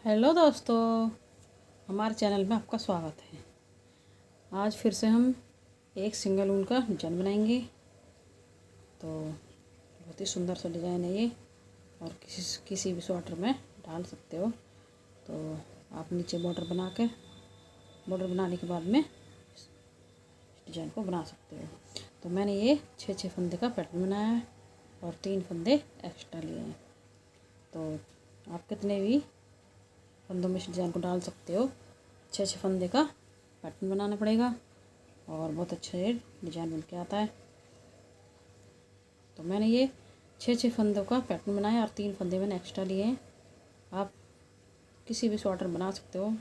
Hello दोस्तों, हमारे channel में आपका स्वागत है। आज फिर से हम एक सिंगल ऊन का डिजाइन बनाएंगे। तो बहुत ही सुंदर सा डिज़ाइन है ये, और किसी भी स्वेटर में डाल सकते हो। तो आप नीचे बॉर्डर बनाने के बाद में इस डिज़ाइन को बना सकते हो। तो मैंने ये 6 फंदे का पैटर्न बनाया है और 3 फंदे एक्स्ट्रा लिए हैं। तो आप कितने भी फंदों में इस डिज़ाइन को डाल सकते हो। 6 फंदे का पैटर्न बनाना पड़ेगा और बहुत अच्छा ये डिज़ाइन बन के आता है। तो मैंने ये 6 फंदों का पैटर्न बनाया और 3 फंदे मैंने एक्स्ट्रा लिए हैं। आप किसी भी स्वेटर बना सकते हो।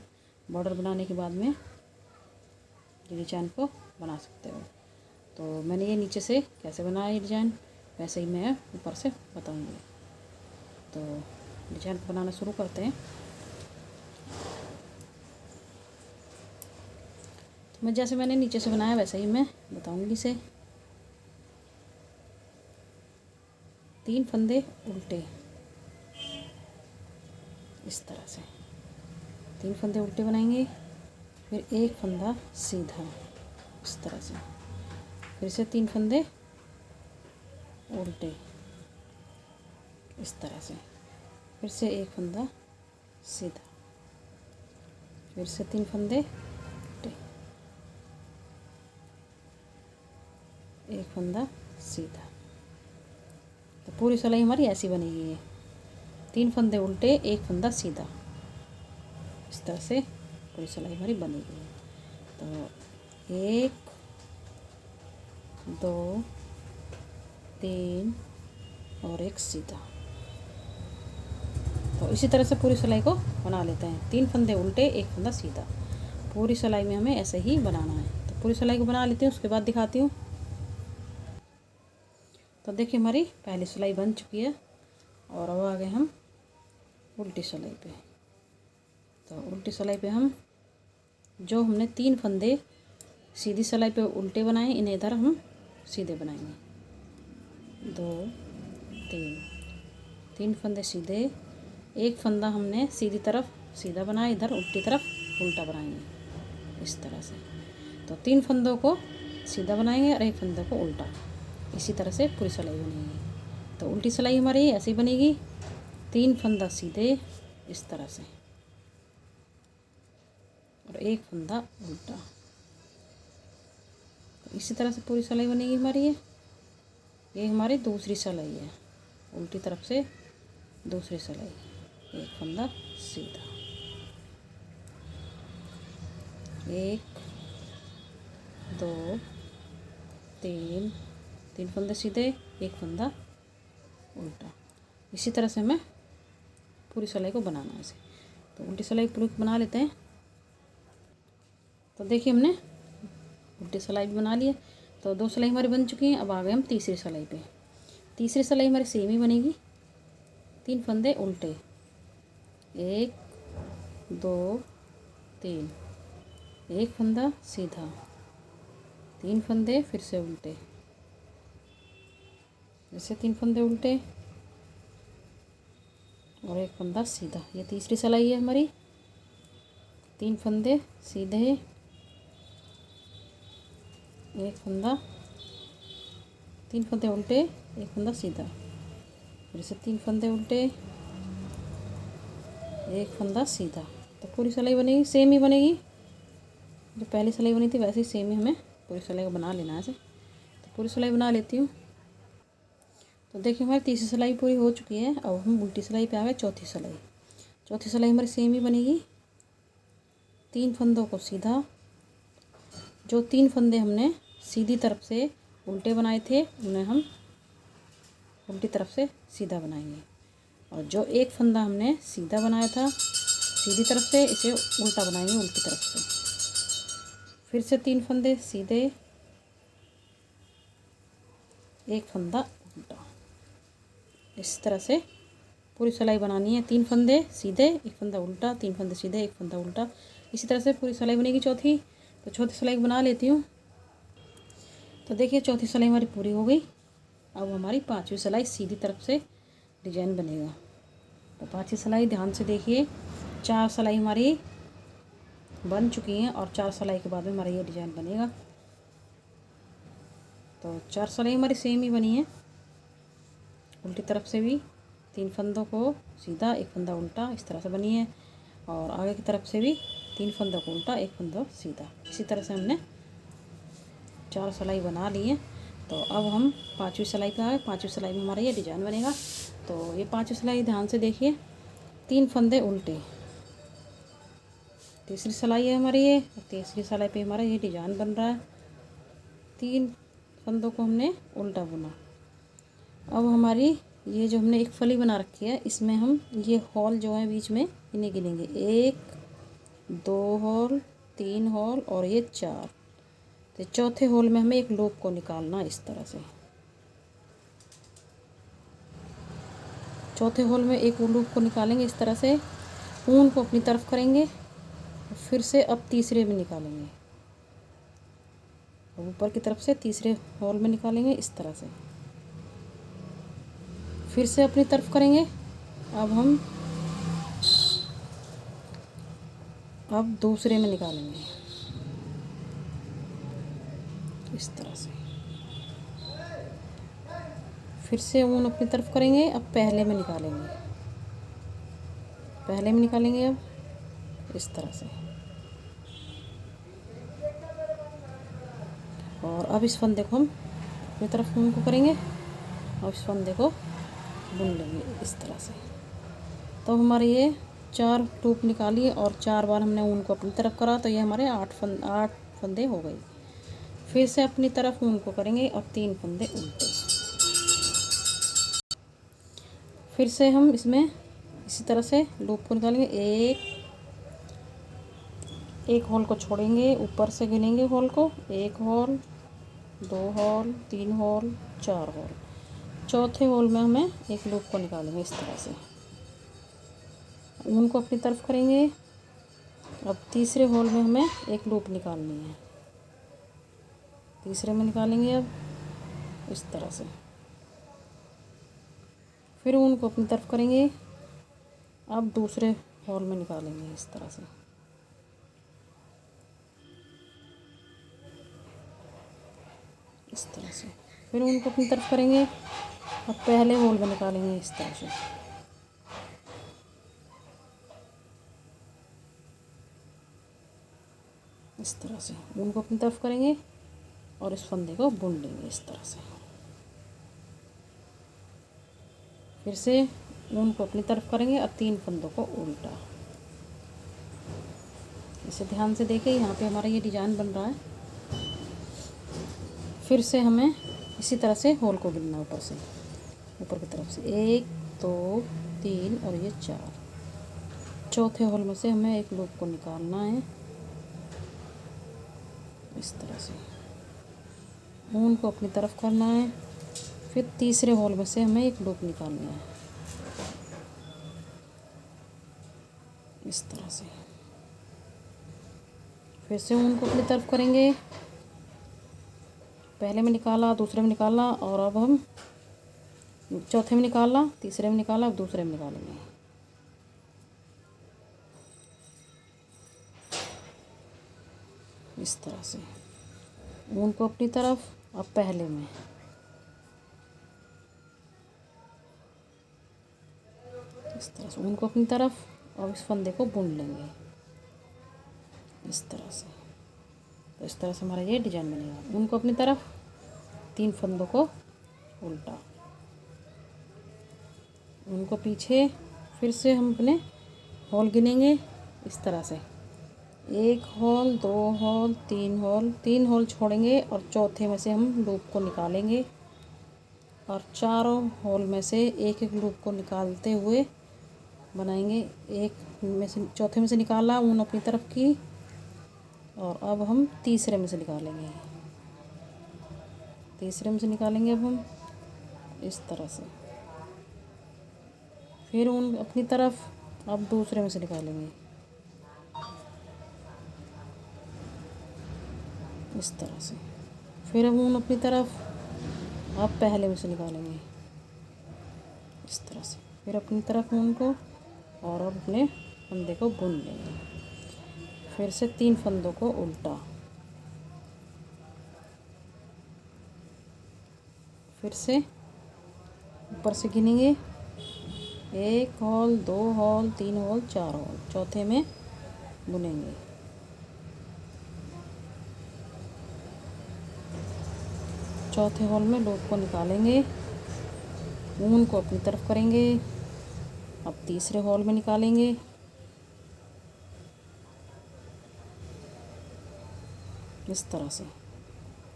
बॉर्डर बनाने के बाद में ये डिज़ाइन को बना सकते हो। तो मैंने ये नीचे से कैसे बनाया ये डिज़ाइन, वैसे ही मैं ऊपर से बताऊँगी। तो डिज़ाइन को बनाना शुरू करते हैं। मैं जैसे मैंने नीचे से बनाया वैसे ही मैं बताऊंगी इसे। 3 फंदे उल्टे, इस तरह से 3 फंदे उल्टे बनाएंगे। फिर 1 फंदा सीधा, इस तरह से। फिर से 3 फंदे उल्टे, इस तरह से। फिर से 1 फंदा सीधा, फिर से 3 फंदे उल्टे, 1 फंदा सीधा। तो पूरी सिलाई हमारी ऐसी बनेगी। ये 3 फंदे उल्टे, 1 फंदा सीधा, इस तरह से पूरी सिलाई हमारी बनेगी। तो 1 2 3 और 1 सीधा। तो इसी तरह से पूरी सिलाई को बना लेते हैं। 3 फंदे उल्टे, 1 फंदा सीधा। पूरी सिलाई में हमें ऐसे ही बनाना है। तो पूरी सिलाई को बना लेती हूँ, उसके बाद दिखाती हूँ। तो देखिए हमारी पहली सिलाई बन चुकी है और अब आ गए हम उल्टी सिलाई पे। तो उल्टी सिलाई पे हम जो हमने 3 फंदे सीधी सिलाई पे उल्टे बनाए, इन्हें इधर हम सीधे बनाएंगे। 2 3 फंदे सीधे, 1 फंदा हमने सीधी तरफ सीधा बनाया, इधर उल्टी तरफ उल्टा बनाएंगे, इस तरह से। तो 3 फंदों को सीधा बनाएंगे और 1 फंदे को उल्टा। इसी तरह से पूरी सिलाई बनेगी। तो उल्टी सिलाई हमारी ऐसी बनेगी। 3 फंदा सीधे, इस तरह से, और 1 फंदा उल्टा। तो इसी तरह से पूरी सिलाई बनेगी हमारी। ये हमारी दूसरी सिलाई है, उल्टी तरफ से दूसरी सिलाई। 1 फंदा सीधा, 1 2 3 फंदे सीधे, 1 फंदा उल्टा। इसी तरह से हमें पूरी सिलाई को बनाना है इसे। तो उल्टी सिलाई पूरी बना लेते हैं। तो देखिए हमने उल्टी सिलाई भी बना ली है। तो 2 सिलाई हमारी बन चुकी हैं। अब आ गए हम तीसरी सिलाई पे। तीसरी सिलाई हमारी सेम ही बनेगी। 3 फंदे उल्टे, 1 2 3, 1 फंदा सीधा, 3 फंदे फिर से उल्टे, जैसे 3 फंदे उल्टे और 1 फंदा सीधा। ये तीसरी सिलाई है हमारी। 3 फंदे सीधे, 1 फंदा, 3 फंदे उल्टे, 1 फंदा सीधा, फिर से 3 फंदे उल्टे, 1 फंदा सीधा। तो पूरी सिलाई बनेगी, सेम ही बनेगी। जो पहली सिलाई बनी थी वैसे ही सेम ही हमें पूरी सिलाई को बना लेना है ऐसे। तो पूरी सिलाई बना लेती हूँ। तो देखिए हमारी तीसरी सिलाई पूरी हो चुकी है। अब हम उल्टी सिलाई पे आ गए। चौथी सिलाई, चौथी सिलाई हमारी सेम ही बनेगी। 3 फंदों को सीधा, जो 3 फंदे हमने सीधी तरफ से उल्टे बनाए थे उन्हें हम उल्टी तरफ से सीधा बनाएंगे। और जो 1 फंदा हमने सीधा बनाया था सीधी तरफ से, इसे उल्टा बनाएंगे उल्टी तरफ से। फिर से 3 फंदे सीधे, 1 फंदा उल्टा। इस तरह से पूरी सिलाई बनानी है। 3 फंदे सीधे, 1 फंदा उल्टा, 3 फंदे सीधे, 1 फंदा उल्टा। इसी तरह से पूरी सिलाई बनेगी चौथी। तो चौथी सिलाई बना लेती हूँ। तो देखिए चौथी सिलाई हमारी पूरी हो गई। अब हमारी 5वीं सिलाई सीधी तरफ से डिजाइन बनेगा। तो 5वीं सिलाई ध्यान से देखिए। 4 सिलाई हमारी बन चुकी हैं और 4 सिलाई के बाद में हमारा ये डिज़ाइन बनेगा। तो 4 सिलाई हमारी सेम ही बनी है। उल्टी तरफ से भी 3 फंदों को सीधा, 1 फंदा उल्टा, इस तरह से बनी है। और आगे की तरफ से भी 3 फंदों को उल्टा, 1 फंदा सीधा, इसी तरह से हमने 4 सिलाई बना ली है। तो अब हम 5वीं सिलाई पे आए। 5वीं सिलाई में हमारा ये डिज़ाइन बनेगा। तो ये 5वीं सिलाई ध्यान से देखिए, 3 फंदे उल्टे, तीसरी सिलाई है हमारी ये। तीसरी सिलाई पे हमारा ये डिज़ाइन बन रहा है। 3 फंदों को हमने उल्टा बुना। अब हमारी ये जो हमने एक फली बना रखी है, इसमें हम ये हॉल जो है बीच में इन्हें गिनेंगे। 1 2 हॉल, 3 हॉल और ये 4। तो चौथे हॉल में हमें एक लूप को निकालना इस तरह से। चौथे हॉल में एक लूप को निकालेंगे इस तरह से। ऊन को अपनी तरफ करेंगे, फिर से अब तीसरे में निकालेंगे। ऊपर की तरफ से तीसरे हॉल में निकालेंगे इस तरह से। फिर से अपनी तरफ करेंगे। अब दूसरे में निकालेंगे इस तरह से। फिर से ऊन अपनी तरफ करेंगे। अब पहले में निकालेंगे, पहले में निकालेंगे अब इस तरह से। और अब इस फंदे को हम अपनी तरफ ऊन को करेंगे और इस फंदे को बुन लेंगे इस तरह से। तो हमारे ये 4 लूप निकालिए और 4 बार हमने ऊन को अपनी तरफ करा, तो ये हमारे 8 फंदे हो गए। फिर से अपनी तरफ ऊन को करेंगे और 3 फंदे उल्टे। फिर से हम इसमें इसी तरह से लूप को निकालेंगे। एक हॉल को छोड़ेंगे, ऊपर से गिनेंगे हॉल को। 1 हॉल, 2 हॉल, 3 हॉल, 4 हॉल। चौथे हॉल में हमें एक लूप को निकालेंगे इस तरह से। ऊन को अपनी तरफ करेंगे। अब तीसरे हॉल में हमें एक लूप निकालनी है, तीसरे में निकालेंगे अब इस तरह से। फिर ऊन को अपनी तरफ करेंगे। अब दूसरे हॉल में निकालेंगे इस तरह से। इस तरह से फिर ऊन को अपनी तरफ करेंगे। अब पहले हॉल में निकालेंगे इस तरह से। इस तरह से ऊन को अपनी तरफ करेंगे और इस फंदे को बुन लेंगे इस तरह से। फिर से ऊन को अपनी तरफ करेंगे और 3 फंदों को उल्टा। इसे ध्यान से देखिए, यहाँ पे हमारा ये डिज़ाइन बन रहा है। फिर से हमें इसी तरह से होल को गिनना, ऊपर से, ऊपर की तरफ से 1 2 3 और ये 4। चौथे होल में से हमें एक लूप को निकालना है इस तरह से। ऊन को अपनी तरफ करना है। फिर तीसरे होल में से हमें एक लूप निकालना है इस तरह से। फिर से ऊन को अपनी तरफ करेंगे। पहले में निकाला, दूसरे में निकाला और अब हम चौथे में निकाला, तीसरे में निकाला, अब दूसरे में निकालेंगे इस तरह से। ऊन को अपनी तरफ, अब पहले में इस तरह से ऊन को अपनी तरफ और इस फंदे को बुन लेंगे इस तरह से। तो इस तरह से हमारा ये डिजाइन बनेगा। ऊन को अपनी तरफ, 3 फंदों को उल्टा, ऊन को पीछे। फिर से हम अपने हॉल गिनेंगे इस तरह से। 1 हॉल, 2 हॉल, 3 हॉल, 3 हॉल छोड़ेंगे और चौथे में से हम लूप को निकालेंगे और चारों हॉल में से एक एक लूप को निकालते हुए बनाएंगे। एक में से, चौथे में से निकाला, ऊन अपनी तरफ की और अब हम तीसरे में से निकालेंगे, तीसरे में से निकालेंगे अब हम इस तरह से। फिर ऊन अपनी तरफ, अब दूसरे में से निकालेंगे इस तरह से। फिर अब ऊन अपनी तरफ, अब पहले में से निकालेंगे इस तरह से। फिर अपनी तरफ ऊन को और अब अपने फंदे को बुन लेंगे। फिर से 3 फंदों को उल्टा, फिर से ऊपर से गिनेंगे 1 हॉल, 2 हॉल, 3 हॉल, 4 हॉल, चौथे में बुनेंगे। चौथे हॉल में लूप को निकालेंगे, ऊन को अपनी तरफ करेंगे। अब तीसरे हॉल में निकालेंगे, इस तरह से।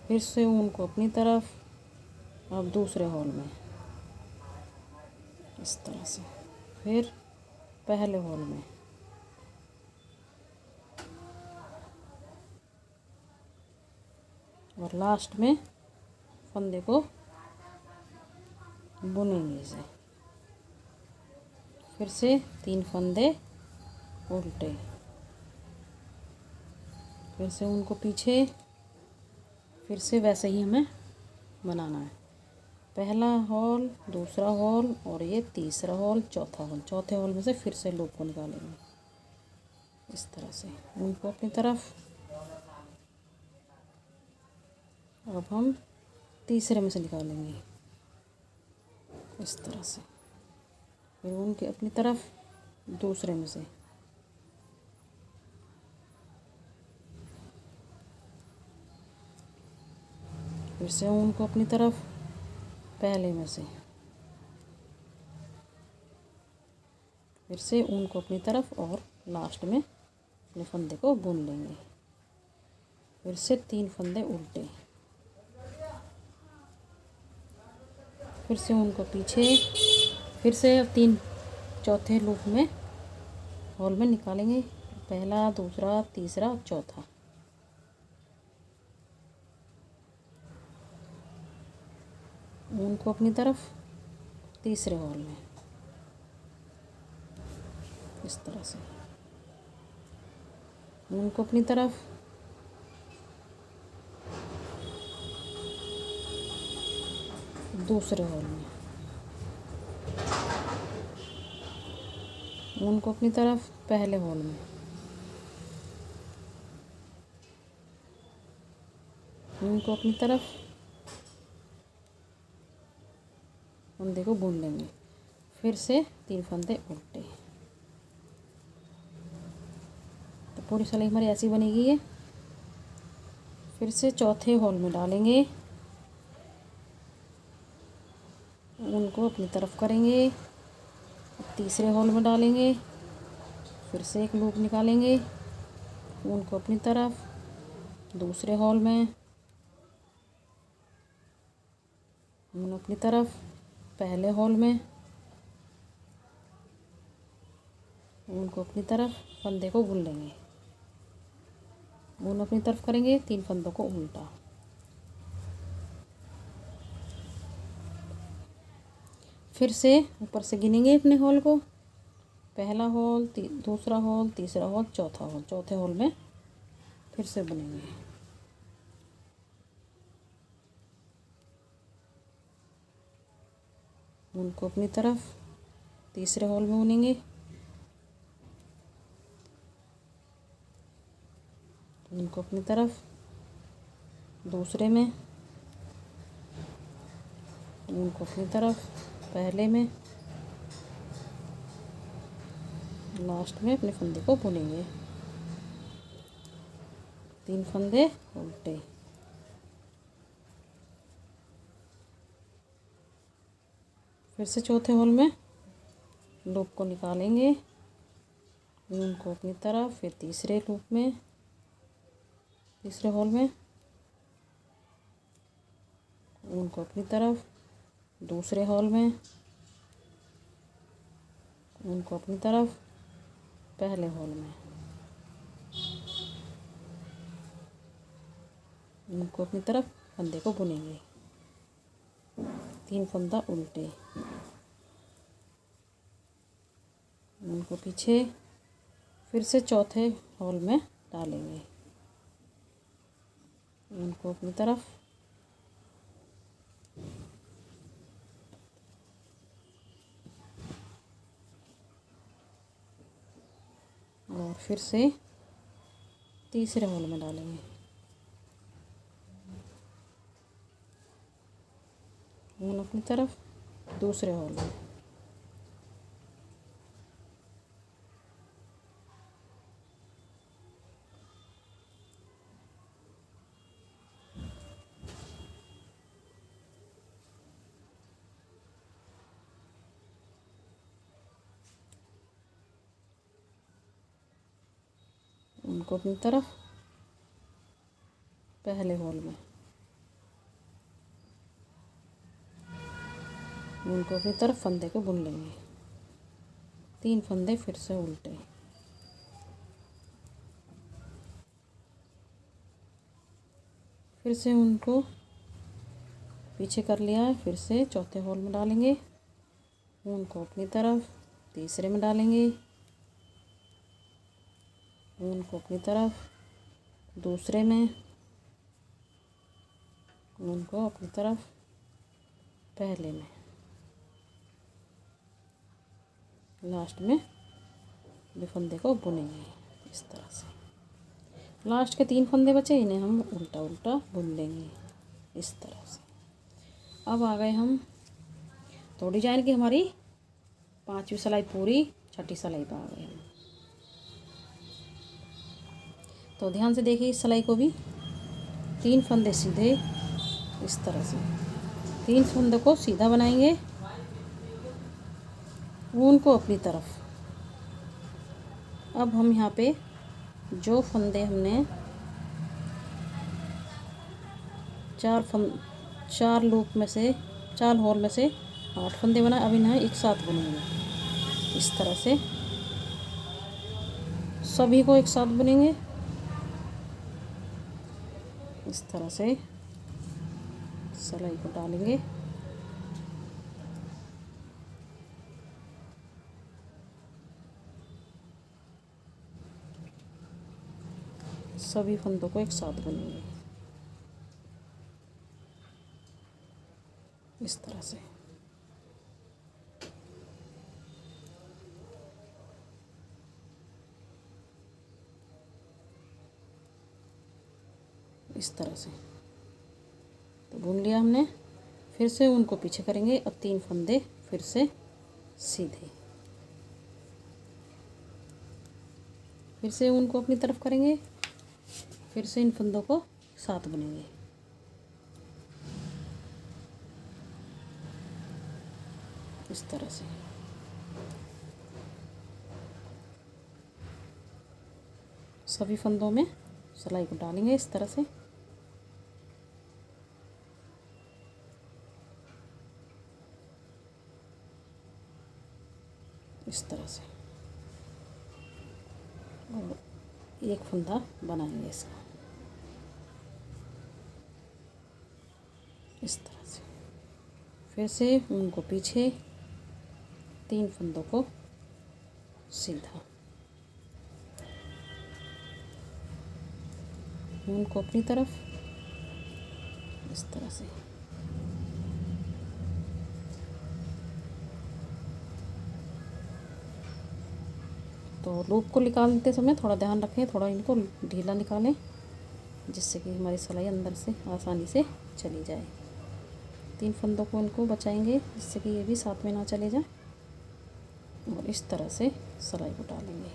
फिर से ऊन को अपनी तरफ, अब दूसरे हॉल में इस तरह से, फिर पहले हॉल में, और लास्ट में फंदे को बुनेंगे इसे। फिर से 3 फंदे उल्टे, फिर से उनको पीछे, फिर से वैसे ही हमें बनाना है। पहला हॉल, दूसरा हॉल, और ये तीसरा हॉल, चौथा हॉल। चौथे हॉल में से फिर से लूप को निकालेंगे इस तरह से, उनको अपनी तरफ। अब हम तीसरे में से निकालेंगे इस तरह से, फिर उनके अपनी तरफ, दूसरे में से, फिर से उनको अपनी तरफ, पहले में से, फिर से ऊन को अपनी तरफ, और लास्ट में अपने फंदे को बुन लेंगे। फिर से 3 फंदे उल्टे, फिर से ऊन को पीछे, फिर से अब 3 चौथे लूप में हॉल में निकालेंगे। पहला, दूसरा, तीसरा, चौथा। ऊन को अपनी तरफ, तीसरे हॉल में इस तरह से, ऊन को अपनी तरफ, दूसरे हॉल में, ऊन को अपनी तरफ, पहले हॉल में, ऊन को अपनी तरफ, फंदे को बुन लेंगे। फिर से 3 फंदे उल्टे। तो पूरी सिलाई हमारी ऐसी बनेगी है। फिर से चौथे हॉल में डालेंगे, ऊन को अपनी तरफ करेंगे, तीसरे हॉल में डालेंगे, फिर से एक लूप निकालेंगे, ऊन को अपनी तरफ, दूसरे हॉल में, ऊन अपनी तरफ, पहले हॉल में, ऊन को अपनी तरफ, फंदे को बुन लेंगे। ऊन अपनी तरफ करेंगे, 3 फंदों को उल्टा, फिर से ऊपर से गिनेंगे अपने हॉल को। पहला हॉल, दूसरा हॉल, तीसरा हॉल, चौथा हॉल। चौथे हॉल में फिर से बुनेंगे। ऊन को अपनी तरफ, तीसरे हॉल में बुनेंगे, ऊन को अपनी तरफ, दूसरे में, ऊन को अपनी तरफ, पहले में, लास्ट में अपने फंदे को बुनेंगे। 3 फंदे उल्टे, फिर से चौथे हॉल में लूप को निकालेंगे, ऊन को अपनी तरफ, फिर तीसरे लूप में, तीसरे हॉल में, ऊन को अपनी तरफ, दूसरे हॉल में, ऊन को अपनी तरफ, पहले हॉल में, ऊन को अपनी तरफ, फंदे को बुनेंगे। 3 फंदा उल्टे, ऊन को पीछे, फिर से चौथे हॉल में डालेंगे, ऊन को अपनी तरफ, और फिर से तीसरे होल में डालेंगे। ऊन अपनी तरफ, दूसरे होल में। उनको अपनी तरफ, पहले होल में। उनको अपनी तरफ फंदे को बुन लेंगे। 3 फंदे फिर से उल्टे। फिर से उनको पीछे कर लिया है, फिर से चौथे होल में डालेंगे। ऊन को अपनी तरफ, तीसरे में डालेंगे। ऊन को अपनी तरफ, दूसरे में। ऊन को अपनी तरफ, पहले में। लास्ट में भी फंदे को बुनेंगे इस तरह से। लास्ट के 3 फंदे बचे, इन्हें हम उल्टा उल्टा बुन लेंगे इस तरह से। अब आ गए हम, तो डिजाइन की हमारी 5वीं सिलाई पूरी, 6ठी सिलाई पर आ गए हम। तो ध्यान से देखिए इस सिलाई को भी। 3 फंदे सीधे इस तरह से, 3 फंदे को सीधा बनाएंगे। ऊन को अपनी तरफ। अब हम यहाँ पे जो फंदे हमने 4 लूप में से, 4 होल में से 8 फंदे बनाए, अब इन्हें एक साथ बुनेंगे इस तरह से। सभी को एक साथ बुनेंगे इस तरह से। सिलाई को डालेंगे, सभी फंदों को एक साथ बुनेंगे इस तरह से। इस तरह से तो बुन लिया हमने। फिर से उनको पीछे करेंगे और 3 फंदे फिर से सीधे। फिर से उनको अपनी तरफ करेंगे, फिर से इन फंदों को साथ बुनेंगे इस तरह से। सभी फंदों में सिलाई को डालेंगे इस तरह से। इस तरह से और एक फंदा बनाएंगे इसका इस तरह से। फिर से उनको पीछे, 3 फंदों को सीधा। उनको अपनी तरफ इस तरह से। तो लूप को निकालते समय थोड़ा ध्यान रखें, थोड़ा इनको ढीला निकालें, जिससे कि हमारी सिलाई अंदर से आसानी से चली जाए। 3 फंदों को इनको बचाएंगे, जिससे कि ये भी साथ में ना चले जाए। और इस तरह से सिलाई को डालेंगे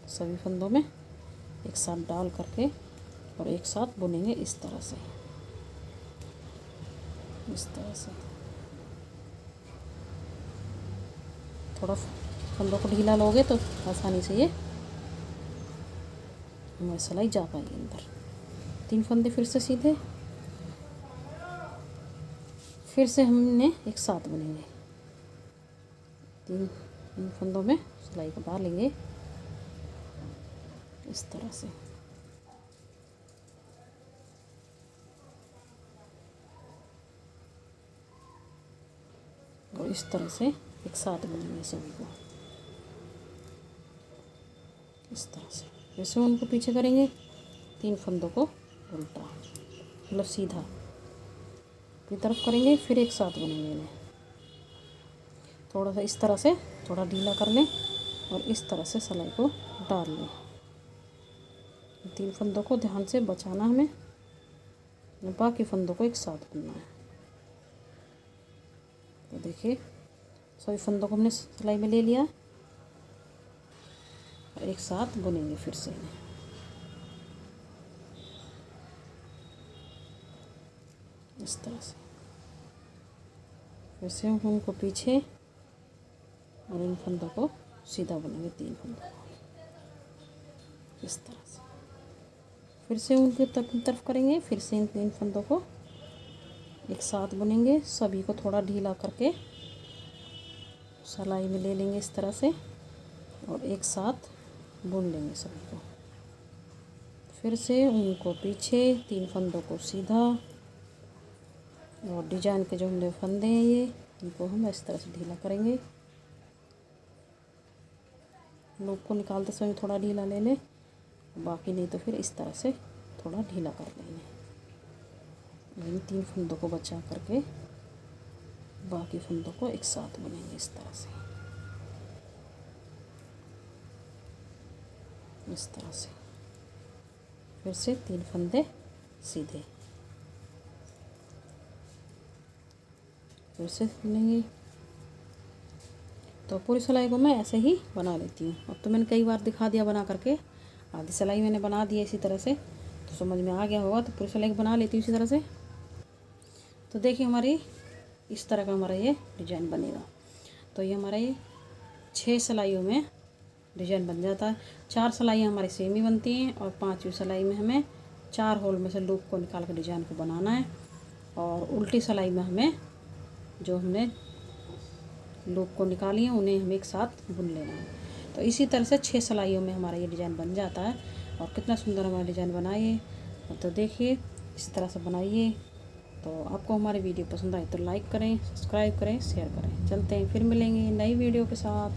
सभी फंदों में एक साथ डाल करके, और एक साथ बुनेंगे इस तरह से। इस तरह से थोड़ा फंदों को ढीला लोगे तो आसानी से ये हमारी सिलाई जा पाएगी अंदर। 3 फंदे फिर से सीधे, फिर से हमने एक साथ बुनेंगे। 3 फंदों में सिलाई को डालेंगे इस तरह से। और इस तरह से एक साथ बुनेंगे सभी को इस तरह से। जैसे उनको पीछे करेंगे, 3 फंदों को उल्टा, मतलब सीधा अपनी तरफ करेंगे, फिर एक साथ बुनेंगे इन्हें। थोड़ा सा इस तरह से थोड़ा ढीला कर लें और इस तरह से सिलाई को डाल लें। 3 फंदों को ध्यान से बचाना हमें, बाकी फंदों को एक साथ बुनना है। तो देखिए सभी फंदों को हमने सिलाई में ले लिया और एक साथ बुनेंगे फिर से इन्हें। इस तरह से फिर से हम उनको पीछे और इन फंदों को सीधा बुनेंगे, 3 फंदों को इस तरह से। फिर से उनकी तरफ करेंगे, फिर से इन 3 फंदों को एक साथ बुनेंगे। सभी को थोड़ा ढीला करके सिलाई में ले लेंगे इस तरह से और एक साथ बुन लेंगे सभी को। फिर से उनको पीछे, 3 फंदों को सीधा और डिजाइन के जो हमने फंदे हैं ये, इनको हम इस तरह से ढीला करेंगे। लूप को निकालते समय थोड़ा ढीला ले लें, बाकी नहीं तो फिर इस तरह से थोड़ा ढीला कर लेंगे। इन 3 फंदों को बचा करके बाकी फंदों को एक साथ बुनेंगे इस तरह से। इस तरह से फिर से 3 फंदे सीधे, फिर से बुनेंगे। तो पूरी सिलाई को मैं ऐसे ही बना लेती हूँ। अब तो मैंने कई बार दिखा दिया बना करके, आधी सिलाई मैंने बना दी है इसी तरह से, तो समझ में आ गया होगा। तो पूरी सिलाई बना लेती हूँ इसी तरह से। तो देखिए हमारी इस तरह का हमारा ये डिजाइन बनेगा। तो ये हमारा ये 6 सिलाइयों में डिजाइन बन जाता है। 4 सिलाइयाँ हमारी सेम ही बनती हैं और 5वीं सिलाई में हमें 4 होल में से लूप को निकाल कर डिजाइन को बनाना है और उल्टी सिलाई में हमें जो हमने लूप को निकाली है उन्हें हमें एक साथ बुन लेना है। तो इसी तरह से 6 सिलाइयों में हमारा ये डिज़ाइन बन जाता है। और कितना सुंदर हमारा डिज़ाइन बनाइए। तो देखिए इस तरह से बनाइए। तो आपको हमारी वीडियो पसंद आए तो लाइक करें, सब्सक्राइब करें, शेयर करें। चलते हैं, फिर मिलेंगे नई वीडियो के साथ।